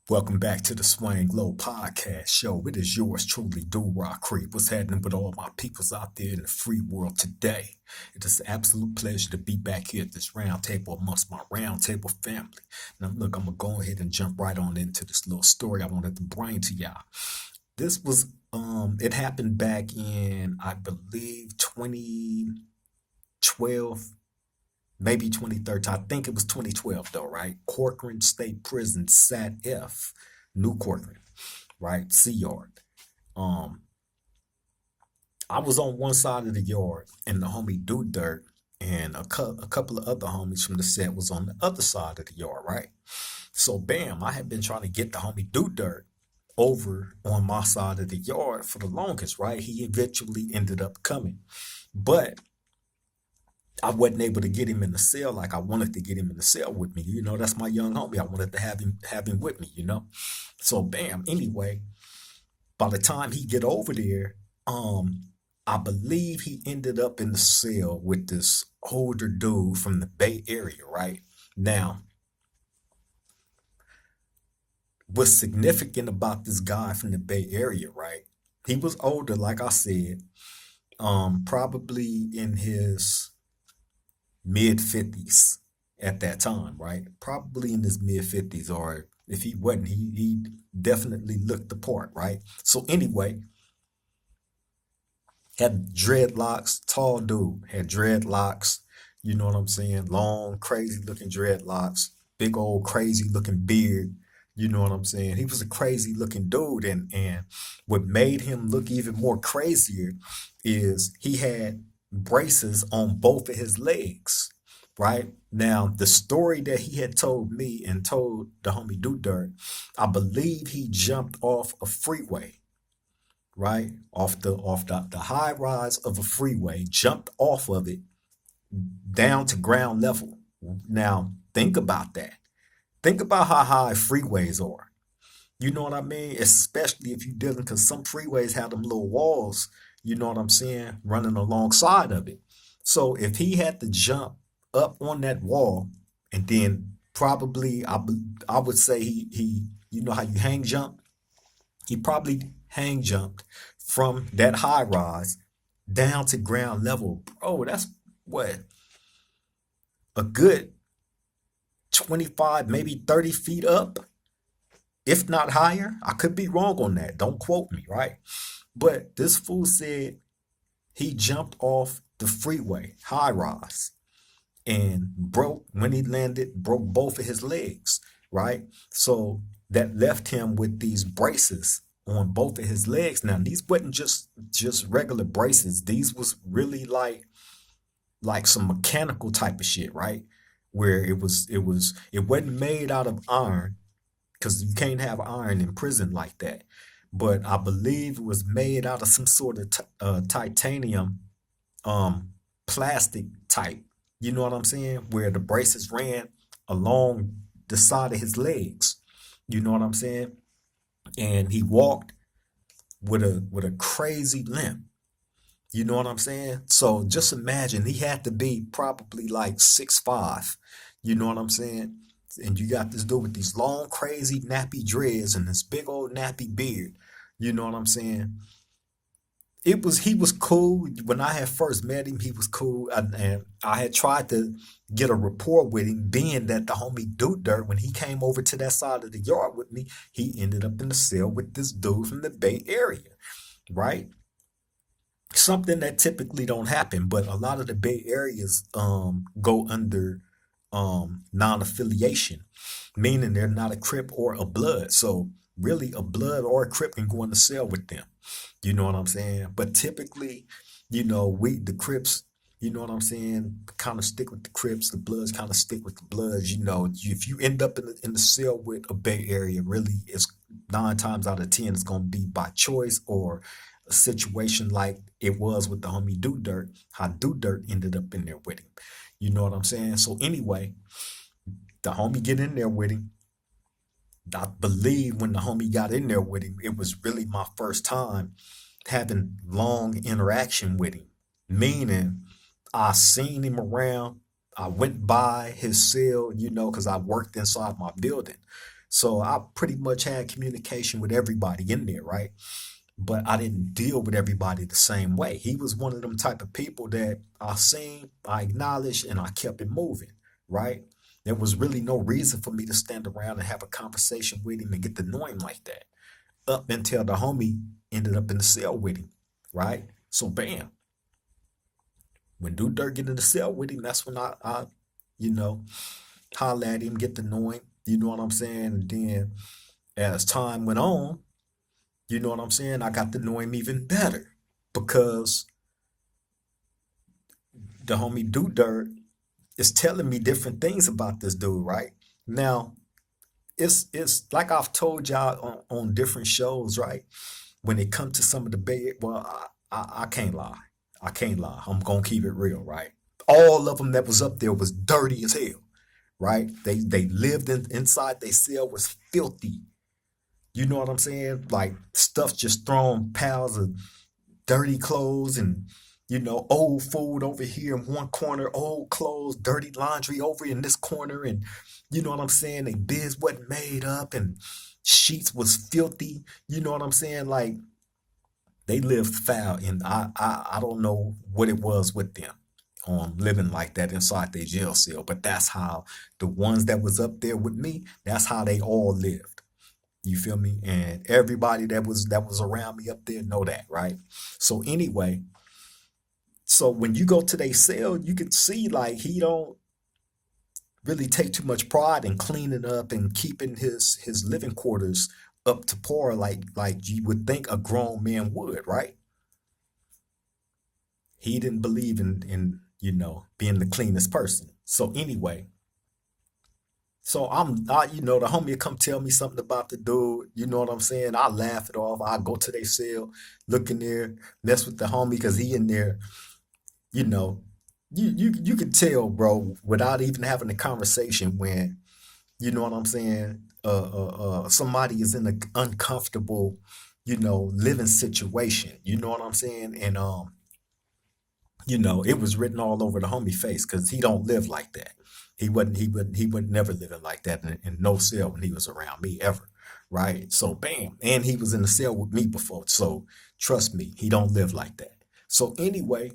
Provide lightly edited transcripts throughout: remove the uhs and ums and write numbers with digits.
Welcome back to the Swing Low Podcast Show. It is yours truly, DUROC Creep. What's happening with all my peoples out there in the free world today? It is an absolute pleasure to be back here at this round table amongst my round table family. Now, look, I'm going to go ahead and jump right on into this little story I wanted to bring to y'all. This was, it happened back in, I believe, 2012, maybe 2013. I think it was 2012 though, right? Corcoran State Prison, Sat F, New Corcoran, right? Sea Yard. Um, I was on one side of the yard, and the homie Do Dirt and a couple of other homies from the set was on the other side of the yard, right? So, bam, I had been trying to get the homie Do Dirt over on my side of the yard for the longest, right? He eventually ended up coming, but I wasn't able to get him in the cell like I wanted to get him in the cell with me. You know, that's my young homie. I wanted to have him with me, you know. So bam. Anyway, by the time he get over there, I believe he ended up in the cell with this older dude from the Bay Area, right? Now, what's significant about this guy from the Bay Area, right? He was older, like I said, probably in his mid 50s at that time, right? Probably in his mid 50s, or if he wasn't, he definitely looked the part, right? So anyway, had dreadlocks, tall dude, had dreadlocks, you know what I'm saying? Long, crazy looking dreadlocks, big old crazy looking beard, you know what I'm saying? He was a crazy looking dude, and what made him look even more crazier is he had braces on both of his legs, right? Now, the story that he had told me and told the homie Do Dirt, I believe he jumped off a freeway, right? Off the high rise of a freeway, jumped off of it down to ground level. Now, think about that. Think about how high freeways are. You know what I mean? Especially if you're dealing, because some freeways have them little walls, you know what I'm saying, running alongside of it. So if he had to jump up on that wall and then probably, I would say you know how you hang jump? He probably hang jumped from that high rise down to ground level. Bro, that's what, a good 25, maybe 30 feet up, if not higher. I could be wrong on that. Don't quote me, right? But this fool said he jumped off the freeway, high rise, and broke, when he landed, broke both of his legs, right? So that left him with these braces on both of his legs. Now, these wasn't just regular braces. These was really like some mechanical type of shit, right? Where it wasn't made out of iron, because you can't have iron in prison like that. But I believe it was made out of some sort of titanium, um, plastic type. You know what I'm saying? Where the braces ran along the side of his legs. You know what I'm saying? And he walked with a crazy limp. You know what I'm saying? So just imagine he had to be probably like 6'5". You know what I'm saying? And you got this dude with these long, crazy, nappy dreads and this big old nappy beard. You know what I'm saying? He was cool when I had first met him. He was cool, and I had tried to get a rapport with him, being that the homie Do Dirt, when he came over to that side of the yard with me, he ended up in the cell with this dude from the Bay Area, right? Something that typically don't happen, but a lot of the Bay Areas go under non-affiliation, meaning they're not a Crip or a Blood. So really, a Blood or a Crip can go in the cell with them. You know what I'm saying? But typically, you know, we the Crips, you know what I'm saying, kind of stick with the Crips. The Bloods kind of stick with the Bloods. You know, if you end up in the cell with a Bay Area, really, it's 9 times out of 10 it's gonna be by choice, or a situation like it was with the homie Do Dirt, how Do Dirt ended up in there with him. You know what I'm saying? So anyway, the homie get in there with him. I believe when the homie got in there with him, it was really my first time having long interaction with him. Meaning, I seen him around. I went by his cell, you know, because I worked inside my building. So I pretty much had communication with everybody in there, right? But I didn't deal with everybody the same way. He was one of them type of people that I seen, I acknowledged, and I kept it moving, right? There was really no reason for me to stand around and have a conversation with him and get to know him like that. Up until the homie ended up in the cell with him, right? So bam, when Dude Dirt get in the cell with him, that's when I you know, holler at him, get to know him. You know what I'm saying? And then as time went on, you know what I'm saying? I got to know him even better because the homie Dude Dirt is telling me different things about this dude, right? Now, it's like I've told y'all on different shows, right? When it comes to some of the Bay, well, I can't lie. I can't lie. I'm gonna keep it real, right? All of them that was up there was dirty as hell, right? They lived inside their cell was filthy. You know what I'm saying? Like stuff just thrown piles of dirty clothes and old food over here in one corner, old clothes, dirty laundry over in this corner, and you know what I'm saying? They beds wasn't made up and sheets was filthy. You know what I'm saying? Like they lived foul, and I don't know what it was with them on living like that inside their jail cell, but that's how the ones that was up there with me, that's how they all lived. You feel me? And everybody that was around me up there know that, right? So anyway, so when you go to their cell, you can see like he don't really take too much pride in cleaning up and keeping his living quarters up to par like you would think a grown man would, right? He didn't believe in being the cleanest person. So anyway, so the homie will come tell me something about the dude. You know what I'm saying? I laugh it off. I go to their cell, look in there, mess with the homie because he in there. You know, you could tell, bro, without even having a conversation when you know what I'm saying. Somebody is in an uncomfortable, living situation. You know what I'm saying? And it was written all over the homie face because he don't live like that. He would never living like that in no cell when he was around me ever. Right. So bam. And he was in the cell with me before. So trust me, he don't live like that. So anyway,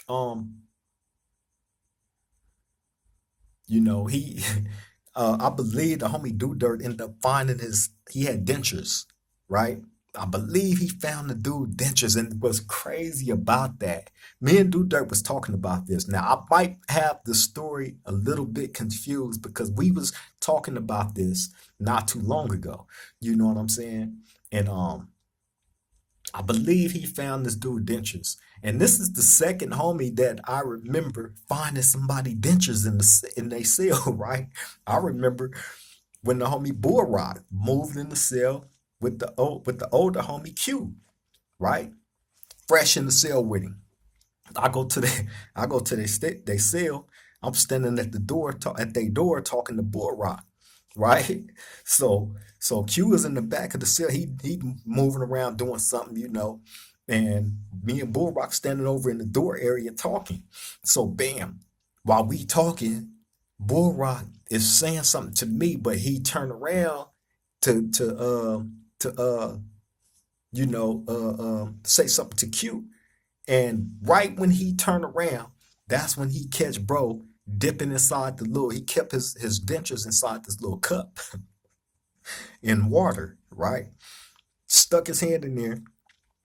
um, he I believe the homie Do Dirt ended up finding he had dentures, right? I believe he found the dude dentures, and what's crazy about that, me and Do Dirt was talking about this. Now I might have the story a little bit confused because we was talking about this not too long ago. You know what I'm saying? And I believe he found this dude dentures. And this is the second homie that I remember finding somebody dentures in their cell, right? I remember when the homie Bull Rock moved in the cell with the older homie Q, right? Fresh in the cell with him. I go to the I go to they cell. I'm standing at the door at their door talking to Bull Rock, right? So Q is in the back of the cell. He moving around doing something, and me and Bull Rock standing over in the door area talking. So bam, while we talking, Bull Rock is saying something to me, but he turned around to say something to Q. And right when he turned around, that's when he catch bro dipping inside he kept his dentures inside this little cup in water, right? Stuck his hand in there.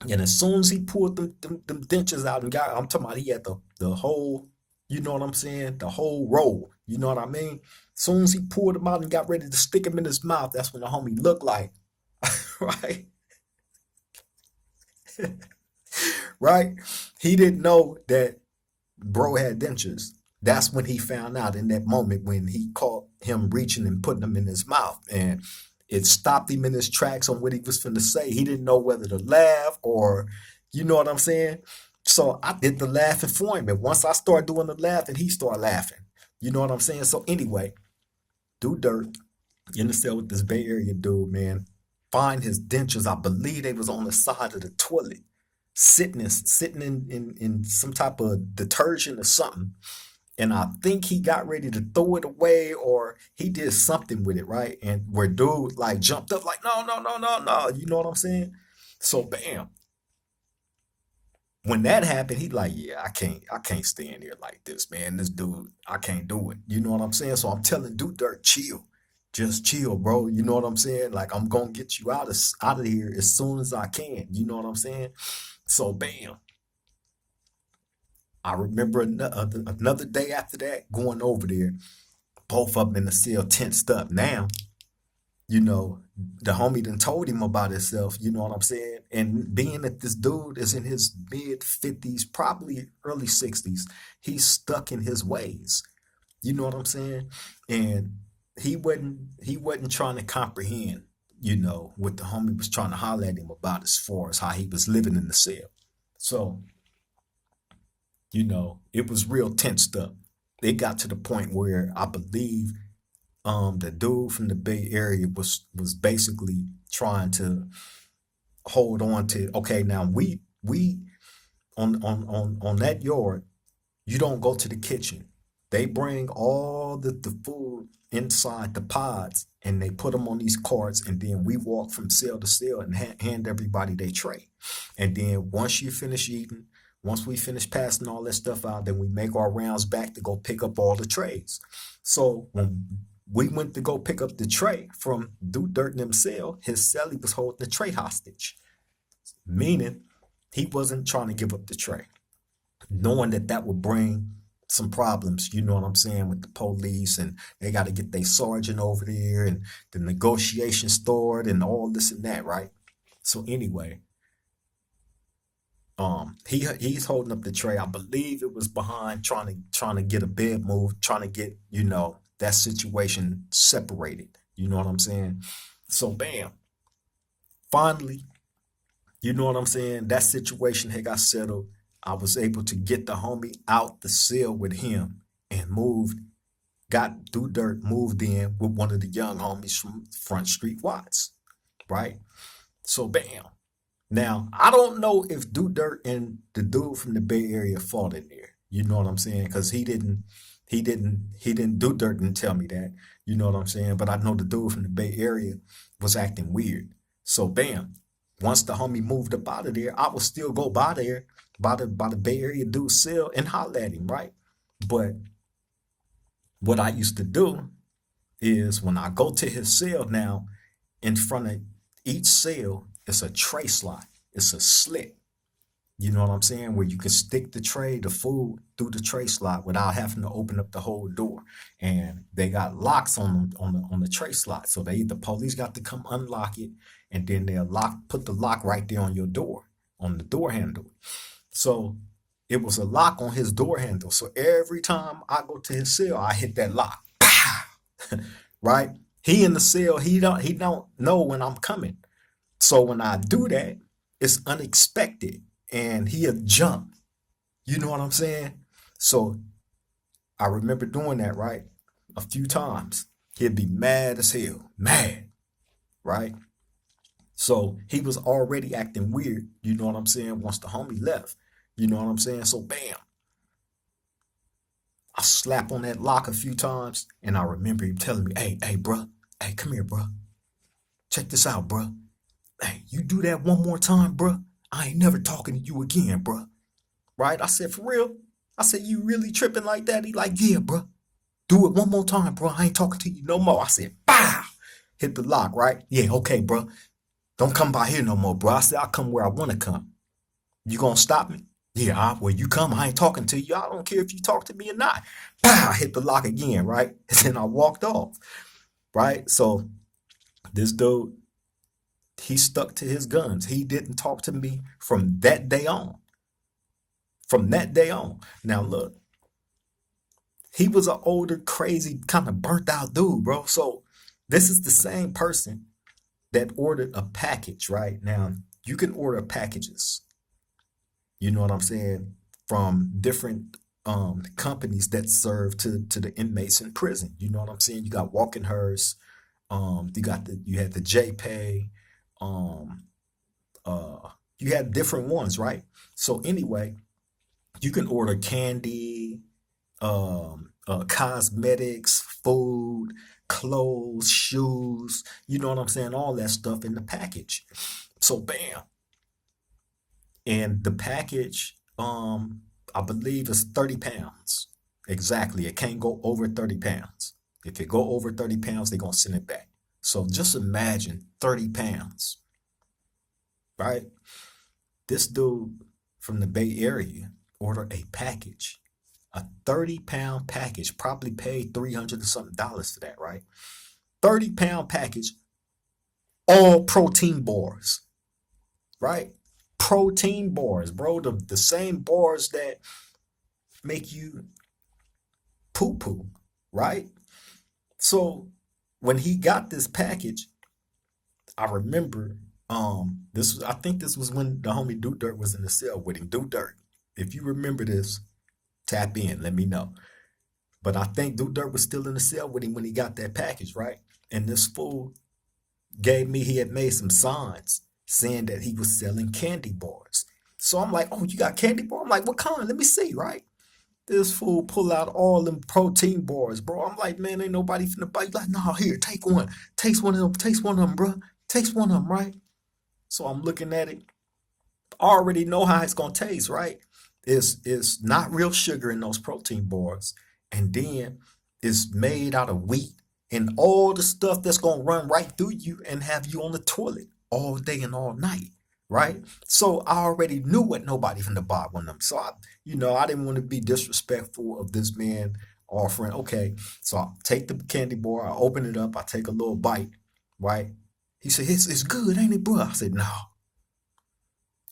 And as soon as he pulled them dentures out and I'm talking about he had the whole, you know what I'm saying? The whole roll. You know what I mean? As soon as he pulled them out and got ready to stick them in his mouth, that's when the homie looked like, right? Right? He didn't know that bro had dentures. That's when he found out in that moment when he caught him reaching and putting them in his mouth. And it stopped him in his tracks on what he was finna say. He didn't know whether to laugh or, you know what I'm saying? So I did the laughing for him. And once I started doing the laughing, he started laughing. You know what I'm saying? So anyway, Do Dirt in the cell with this Bay Area dude, man. Find his dentures. I believe they was on the side of the toilet, sitting in some type of detergent or something. and I think he got ready to throw it away or he did something with it, right? And where dude like jumped up like, no, no, no, no, no. You know what I'm saying? So bam. When that happened, he like, yeah, I can't stand here like this, man. This dude, I can't do it. You know what I'm saying? So I'm telling Dude Dirt, chill. Just chill, bro. You know what I'm saying? Like I'm gonna get you out of here as soon as I can. You know what I'm saying? So bam. I remember another day after that going over there, both of them in the cell tensed up. Now, the homie done told him about himself, you know what I'm saying? And being that this dude is in his mid 50s, probably early 60s, he's stuck in his ways. You know what I'm saying? And he wasn't trying to comprehend, what the homie was trying to holler at him about as far as how he was living in the cell. So, it was real tensed up. It got to the point where I believe the dude from the Bay Area was basically trying to hold on to, okay, now we on that yard, you don't go to the kitchen. They bring all the food inside the pods and they put them on these carts, and then we walk from cell to cell and hand everybody their tray. And then once you finish eating, once we finish passing all that stuff out, then we make our rounds back to go pick up all the trays. So when we went to go pick up the tray from Dude Dirt in himself, his cellie was holding the tray hostage, meaning he wasn't trying to give up the tray, knowing that that would bring some problems, you know what I'm saying, with the police, and they got to get their sergeant over there and the negotiation started and all this and that, right? So anyway, he's holding up the tray. I believe it was behind trying to get a bed moved, trying to get, that situation separated. You know what I'm saying? So bam, finally, you know what I'm saying? That situation had got settled. I was able to get the homie out the cell with him and got Dude Dirt moved in with one of the young homies from Front Street Watts, right? So bam. Now, I don't know if Dude Dirt and the dude from the Bay Area fought in there. You know what I'm saying? Because Dude Dirt didn't tell me that. You know what I'm saying? But I know the dude from the Bay Area was acting weird. So bam, once the homie moved up out of there, I would still go by there, by the Bay Area dude's cell and holler at him, right? But what I used to do is when I go to his cell now, in front of each cell, it's a tray slot. It's a slit. You know what I'm saying? Where you can stick the tray, the food through the tray slot without having to open up the whole door. And they got locks on them on the tray slot. So the police got to come unlock it, and then they'll put the lock right there on your door, on the door handle. So it was a lock on his door handle. So every time I go to his cell, I hit that lock. Right? He in the cell, he don't know when I'm coming. So when I do that, it's unexpected and he'll jump. You know what I'm saying? So I remember doing that, right? A few times. He'd be mad as hell. Mad, right? So he was already acting weird, you know what I'm saying, once the homie left. You know what I'm saying? So bam, I slap on that lock a few times, and I remember him telling me, hey, bruh, hey, come here, bruh. Check this out, bruh. Hey, you do that one more time, bruh, I ain't never talking to you again, bruh. Right? I said, for real? I said, you really tripping like that? He like, yeah, bruh. Do it one more time, bro. I ain't talking to you no more. I said, bah! Hit the lock, right? Yeah, okay, bro. Don't come by here no more, bro. I said, I'll come where I want to come. You gonna stop me? Yeah, where you come, I ain't talking to you. I don't care if you talk to me or not. Pow! Hit the lock again, right? And then I walked off, right? So this dude, he stuck to his guns. He didn't talk to me from that day on. From that day on. Now look, he was an older, crazy, kind of burnt out dude, bro. So this is the same person that ordered a package, right? Now, you can order packages, you know what I'm saying, from different companies that serve to the inmates in prison. You know what I'm saying? You got Walkenhurst, you had the JPay, um, you had different ones, right? So anyway, you can order candy, cosmetics, food, clothes, shoes, you know what I'm saying? All that stuff in the package. So bam. And the package, I believe is 30 pounds. Exactly. It can't go over 30 pounds. If it go over 30 pounds, they're gonna send it back. So just imagine 30 pounds, right? This dude from the Bay Area ordered a package, a 30-pound package, probably paid 300 or something dollars for that, right? 30-pound package, all protein bars, right? Protein bars, bro. The same bars that make you poo poo, right? So when he got this package, I remember this was I think this was when the homie Do Dirt was in the cell with him. Do Dirt. If you remember this, tap in, let me know. But I think Do Dirt was still in the cell with him when he got that package, right? And this fool he had made some signs saying that he was selling candy bars. So I'm like, oh, you got candy bar? I'm like, what kind? Let me see, right? This fool pull out all them protein bars, bro. I'm like, man, ain't nobody finna buy. He's like, no, here, take one. Takes one of them. Takes one of them, bro. Takes one of them, right? So I'm looking at it. I already know how it's gonna taste, right? It's not real sugar in those protein bars, and then it's made out of wheat and all the stuff that's gonna run right through you and have you on the toilet all day and all night, right? So I already knew what nobody from the buy one of them. So I didn't want to be disrespectful of this man offering. Okay, so I take the candy bar, I open it up, I take a little bite, right? He said, it's good, ain't it, bro? I said, no.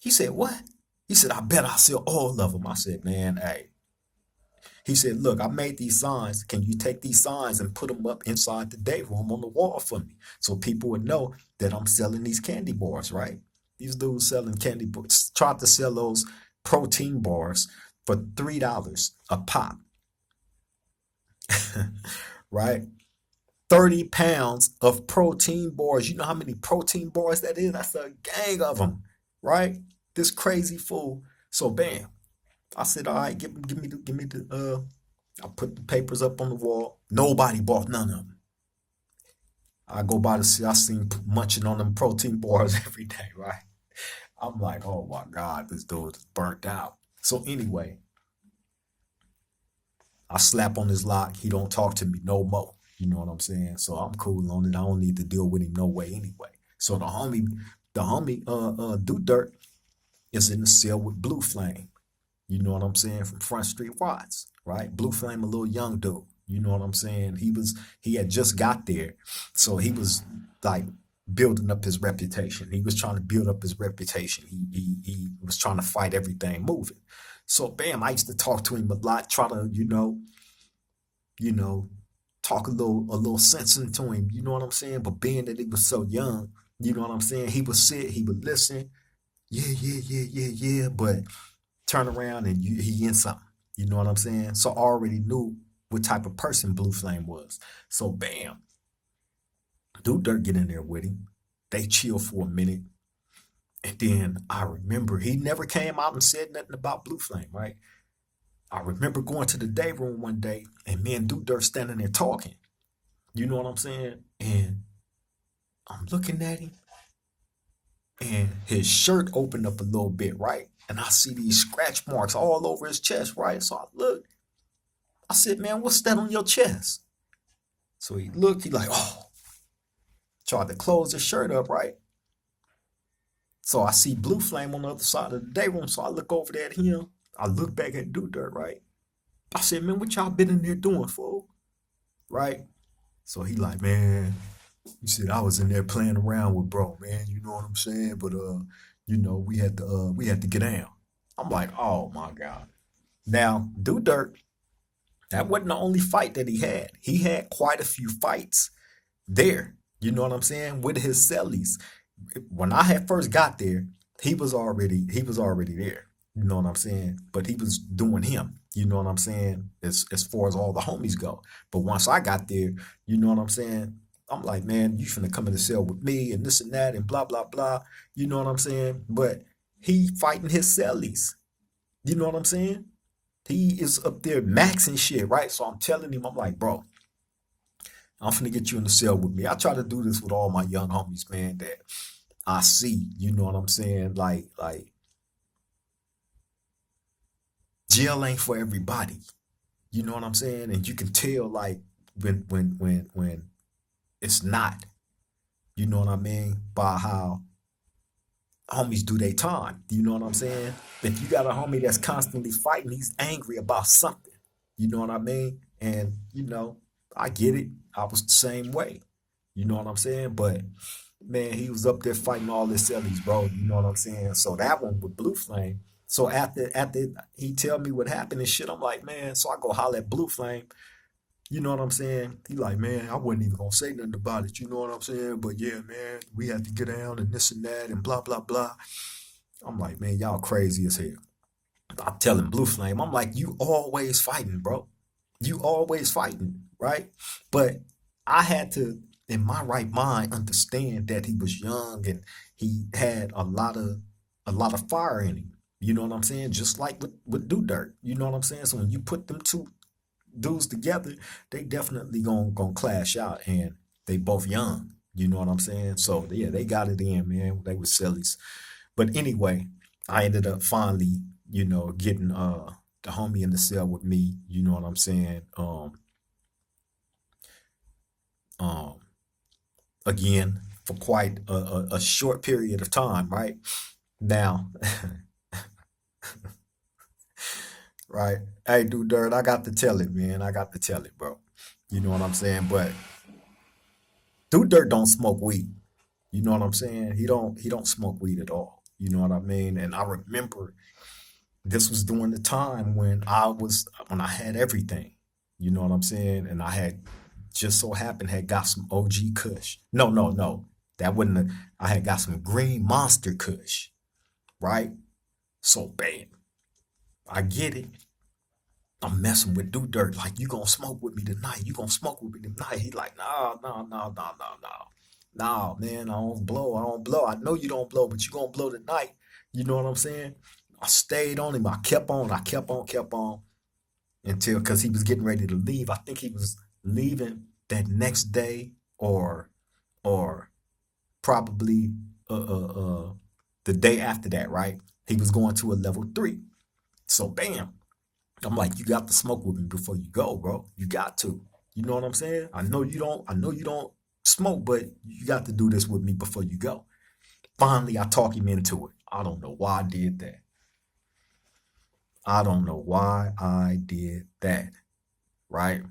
He said, what? He said, I bet I'll sell all of them. I said, man, hey. He said, look, I made these signs. Can you take these signs and put them up inside the day room on the wall for me so people would know that I'm selling these candy bars, right? These dudes selling candy bars, tried to sell those protein bars for $3 a pop, right? 30 pounds of protein bars. You know how many protein bars that is? That's a gang of them, right? This crazy fool. So bam, I said, all right, give me the. I put the papers up on the wall. Nobody bought none of them. I go by to see. I seen munching on them protein bars every day, right? I'm like, oh my god, this dude is burnt out. So anyway, I slap on his lock. He don't talk to me no more. You know what I'm saying? So I'm cool on it. I don't need to deal with him no way anyway. So the homie, Do Dirt is in the cell with Blue Flame. You know what I'm saying? From Front Street Watts, right? Blue Flame, a little young dude. You know what I'm saying? He had just got there. So he was like building up his reputation. He was trying to build up his reputation. He was trying to fight everything moving. So bam, I used to talk to him a lot, try to, you know, talk a little sense into him, you know what I'm saying? But being that he was so young, you know what I'm saying? He would sit, he would listen, yeah, yeah, yeah, yeah, yeah, but turn around and he in something. You know what I'm saying? So I already knew what type of person Blue Flame was. So bam, Do Dirt get in there with him. They chill for a minute. And then I remember he never came out and said nothing about Blue Flame, right? I remember going to the day room one day and me and Do Dirt standing there talking. You know what I'm saying? And I'm looking at him and his shirt opened up a little bit, right? And I see these scratch marks all over his chest, right? So I looked. I said, man, what's that on your chest? So he looked, he like, oh, tried to close his shirt up, right? So I see Blue Flame on the other side of the day room. So I look over there at him. I look back at Do Dirt, right? I said, man, what y'all been in there doing, fool? Right? So he like, man, he said I was in there playing around with bro, man. You know what I'm saying? But we had to get down. I'm like, oh my God. Now, Do Dirt, that wasn't the only fight that he had. He had quite a few fights there. You know what I'm saying? With his cellies. When I had first got there, he was already there. You know what I'm saying? But he was doing him. You know what I'm saying? As far as all the homies go. But once I got there, you know what I'm saying? I'm like, man, you finna come in the cell with me and this and that and blah blah blah. You know what I'm saying? But he fighting his cellies. You know what I'm saying? He is up there maxing shit, right? So I'm telling him, I'm like, bro, I'm finna get you in the cell with me. I try to do this with all my young homies, man, that I see. You know what I'm saying? Like jail ain't for everybody. You know what I'm saying? And you can tell like when it's not. You know what I mean? By how homies do their time. You know what I'm saying? If you got a homie that's constantly fighting, he's angry about something. You know what I mean? And I get it. I was the same way. You know what I'm saying? But man, he was up there fighting all his cellies, bro. You know what I'm saying? So that one with Blue Flame. So after he tell me what happened and shit, I'm like, man. So I go holler at Blue Flame. You know what I'm saying? He like, man, I wasn't even gonna say nothing about it. You know what I'm saying? But yeah, man, we had to get down and this and that and blah blah blah. I'm like, man, y'all crazy as hell. I'm telling Blue Flame, I'm like, you always fighting, bro. You always fighting, right? But I had to, in my right mind, understand that he was young and he had a lot of fire in him. You know what I'm saying? Just like with Do Dirt. You know what I'm saying? So when you put them two dudes together, they definitely gonna clash out, and they both young. You know what I'm saying? So yeah, they got it in, man. They were sillies. But anyway, I ended up finally, getting the homie in the cell with me. You know what I'm saying? Um, Again for quite a short period of time, right? Now, right? Hey, dude, Dirt, I got to tell it, man. I got to tell it, bro. You know what I'm saying? But Dude Dirt don't smoke weed. You know what I'm saying? He don't smoke weed at all. You know what I mean? And I remember this was during the time when I had everything. You know what I'm saying? And I had just so happened had got some OG Kush. No, no, no. That wouldn't have, I had got some green monster Kush, right? So bam. I get it. I'm messing with Do Dirt. Like, you gonna smoke with me tonight. You gonna smoke with me tonight. He like, nah, nah, nah, nah, nah, nah. Nah, man, I don't blow. I don't blow. I know you don't blow, but you gonna blow tonight. You know what I'm saying? I stayed on him. I kept on. I kept on until because he was getting ready to leave. I think he was leaving that next day or probably the day after that, right? He was going to a level 3. So bam. I'm like, you got to smoke with me before you go, bro. You got to. You know what I'm saying? I know you don't smoke, but you got to do this with me before you go. Finally, I talk him into it. I don't know why I did that. I don't know why I did that, right?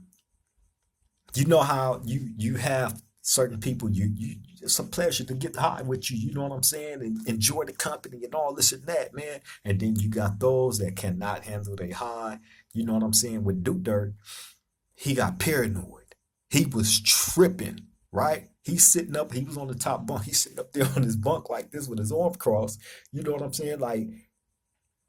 You know how you have certain people you it's a pleasure to get high with you, you know what I'm saying? And enjoy the company and all this and that, man. And then you got those that cannot handle their high. You know what I'm saying? With Do Dirt, he got paranoid. He was tripping, right? He was on the top bunk. He's sitting up there on his bunk like this with his arms crossed. You know what I'm saying? Like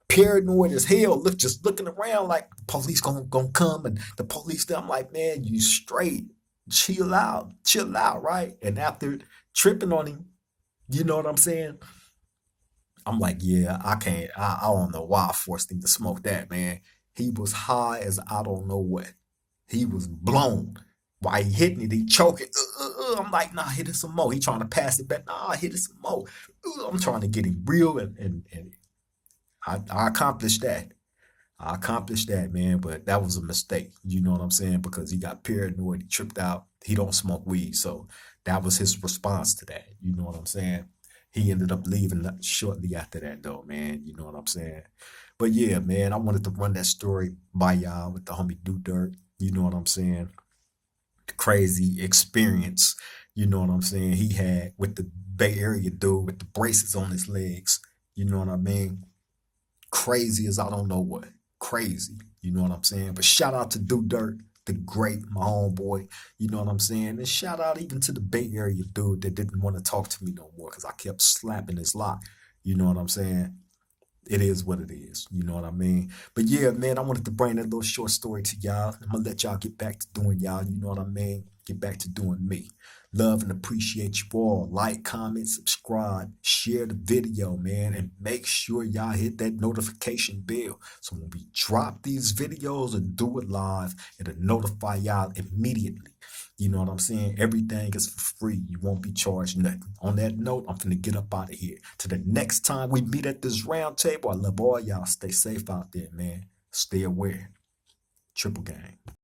paranoid as hell, just looking around like the police gonna come and the police there. I'm like, man, you straight. Chill out, right? And after tripping on him, you know what I'm saying? I'm like, yeah, I can't. I don't know why I forced him to smoke that, man. He was high as I don't know what. He was blown. Why he hitting it, he choking. I'm like, nah, hit it some more. He trying to pass it back. Nah, hit it some more. I'm trying to get him real, and I accomplished that. I accomplished that, man, but that was a mistake. You know what I'm saying? Because he got paranoid, he tripped out. He don't smoke weed, so that was his response to that. You know what I'm saying? He ended up leaving shortly after that, though, man. You know what I'm saying? But yeah, man, I wanted to run that story by y'all with the homie Do Dirt. You know what I'm saying? The crazy experience. You know what I'm saying? He had with the Bay Area dude with the braces on his legs. You know what I mean? Crazy as I don't know what. Crazy. You know what I'm saying? But shout out to Do Dirt, the great, my homeboy. You know what I'm saying? And shout out even to the Bay Area dude that didn't want to talk to me no more because I kept slapping his lock. You know what I'm saying? It is what it is. You know what I mean? But yeah, man, I wanted to bring that little short story to y'all. I'm gonna let y'all get back to doing y'all. You know what I mean? get back to doing me. Love and appreciate you all. Like, comment, subscribe, share the video, man, and make sure y'all hit that notification bell. So when we drop these videos or do it live, it'll notify y'all immediately. You know what I'm saying? Everything is for free. You won't be charged nothing. On that note, I'm finna get up out of here. To the next time we meet at this round table, I love all y'all. Stay safe out there, man. Stay aware. Triple gang.